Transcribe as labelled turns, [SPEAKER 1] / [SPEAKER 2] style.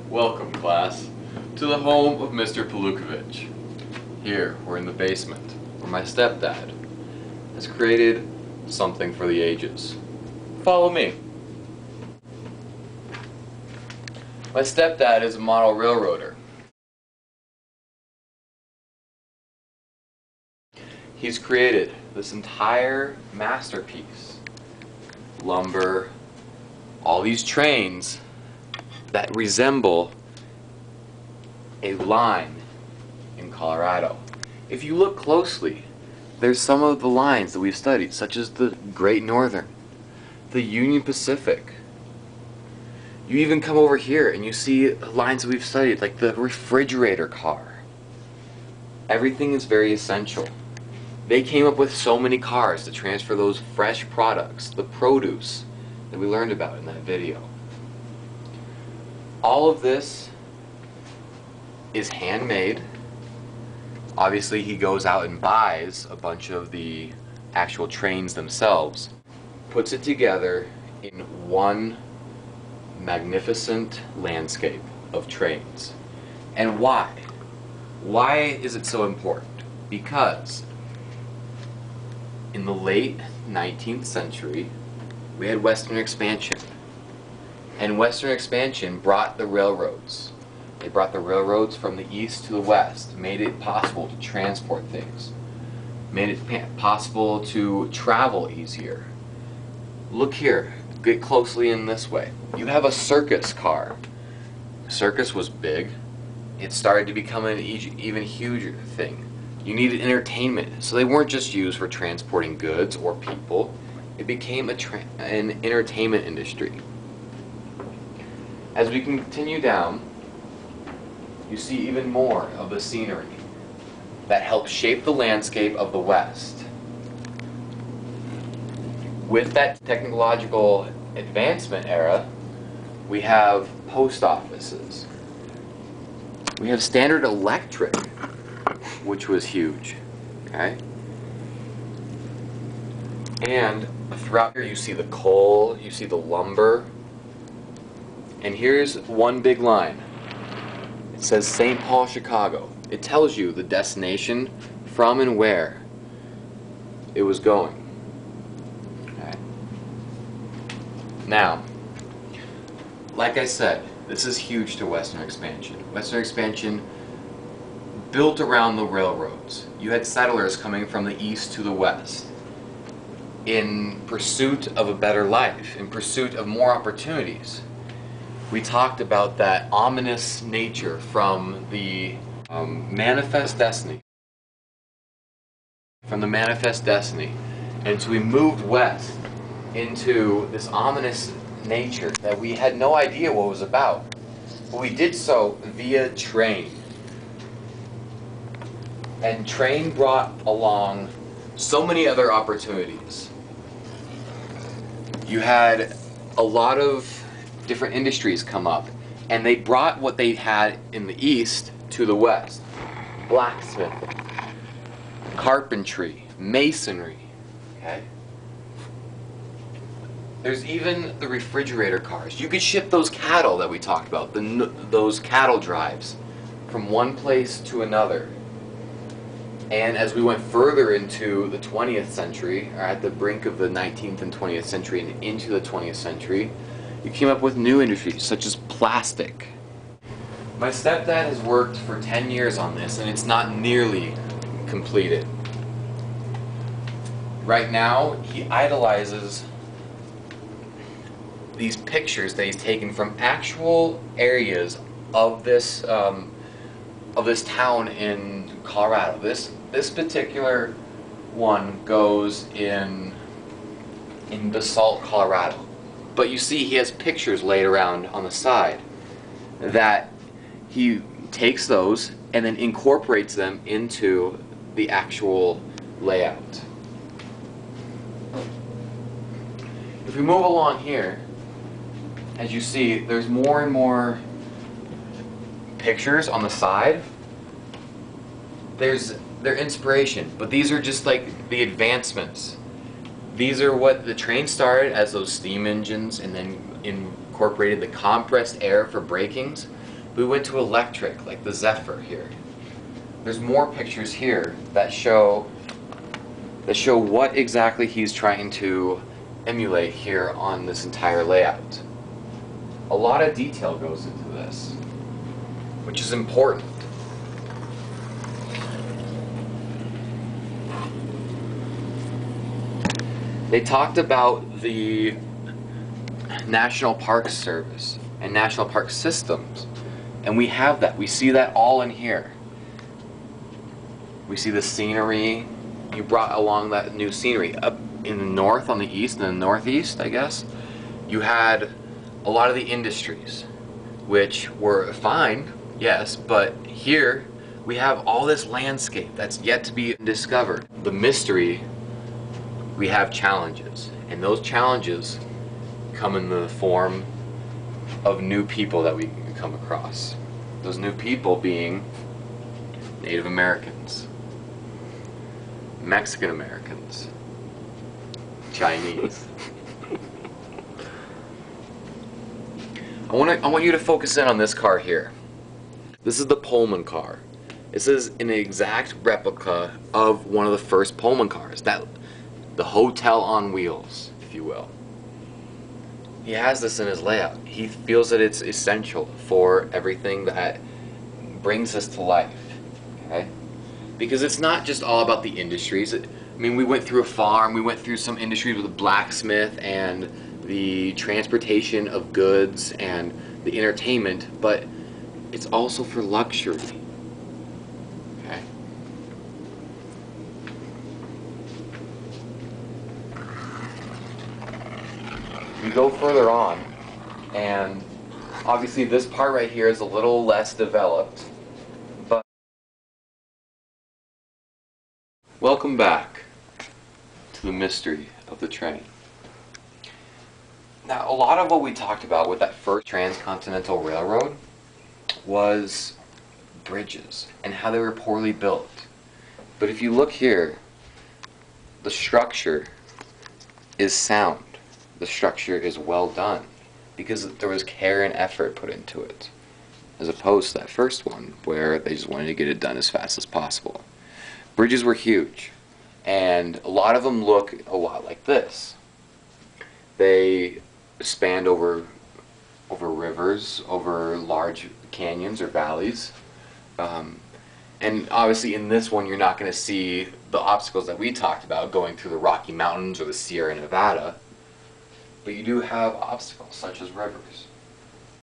[SPEAKER 1] Welcome, class, to the home of Mr. Pelukovich. Here, we're in the basement, where my stepdad has created something for the ages. Follow me. My stepdad is a model railroader. He's created this entire masterpiece. Lumber, all these trains that resemble a line in Colorado. If you look closely, there's some of the lines that we've studied, such as the Great Northern, the Union Pacific. You even come over here and you see lines that we've studied, like the refrigerator car. Everything is very essential. They came up with so many cars to transfer those fresh products, the produce that we learned about in that video. All of this is handmade. Obviously, he goes out and buys a bunch of the actual trains themselves, puts it together in one magnificent landscape of trains. And why? Why is it so important? Because in the late 19th century, we had Western expansion. And Western expansion brought the railroads. They brought the railroads from the east to the west, made it possible to transport things, made it possible to travel easier. Look here, get closely in this way. You have a circus car. Circus was big. It started to become an even huger thing. You needed entertainment, so they weren't just used for transporting goods or people. It became an entertainment industry. As we continue down, you see even more of the scenery that helped shape the landscape of the West. With that technological advancement era, we have post offices. We have Standard Electric, which was huge. Okay? And throughout here you see the coal, you see the lumber. And here's one big line. It says St. Paul, Chicago. It tells you the destination from and where it was going. Okay. Now, like I said, this is huge to Western expansion. Western expansion built around the railroads. You had settlers coming from the east to the west in pursuit of a better life, in pursuit of more opportunities. We talked about that ominous nature from the Manifest Destiny. From the Manifest Destiny. And so we moved west into this ominous nature that we had no idea what it was about. But we did so via train. And train brought along so many other opportunities. You had a lot of different industries come up, and they brought what they had in the east to the west. Blacksmithing, carpentry, masonry, okay? There's even the refrigerator cars. You could ship those cattle that we talked about, those cattle drives, from one place to another. And as we went further into the 20th century, or at the brink of the 19th and 20th century and into the 20th century, you came up with new industries, such as plastic. My stepdad has worked for 10 years on this, and it's not nearly completed. Right now, he idolizes these pictures that he's taken from actual areas of this town in Colorado. This particular one goes in Basalt, Colorado. But you see he has pictures laid around on the side that he takes those and then incorporates them into the actual layout. If we move along here, as you see, there's more and more pictures on the side. They're inspiration, but these are just like the advancements. These are what the train started as those steam engines, and then incorporated the compressed air for brakings. We went to electric, like the Zephyr here. There's more pictures here that show what exactly he's trying to emulate here on this entire layout. A lot of detail goes into this, which is important. They talked about the National Park Service and National Park systems, and we have that. We see that all in here. We see the scenery. You brought along that new scenery. Up in the north, on the east, and the northeast, I guess, you had a lot of the industries, which were fine, yes, but here we have all this landscape that's yet to be discovered. The mystery, we have challenges, and those challenges come in the form of new people that we come across. Those new people being Native Americans, Mexican Americans, Chinese. I want you to focus in on this car here. This is the Pullman car. This is an exact replica of one of the first Pullman cars, the hotel on wheels, if you will. He has this in his layout. He feels that it's essential for everything that brings us to life. Okay? Because it's not just all about the industries. I mean, we went through a farm, we went through some industries with a blacksmith and the transportation of goods and the entertainment, but it's also for luxury. Okay? We go further on, and obviously this part right here is a little less developed, but welcome back to the mystery of the train. Now, a lot of what we talked about with that first transcontinental railroad was bridges and how they were poorly built. But if you look here, the structure is sound. The structure is well done because there was care and effort put into it, as opposed to that first one where they just wanted to get it done as fast as possible. Bridges were huge, and a lot of them look a lot like this. They spanned over rivers, over large canyons or valleys. And obviously in this one you're not going to see the obstacles that we talked about going through the Rocky Mountains or the Sierra Nevada, but you do have obstacles such as rivers.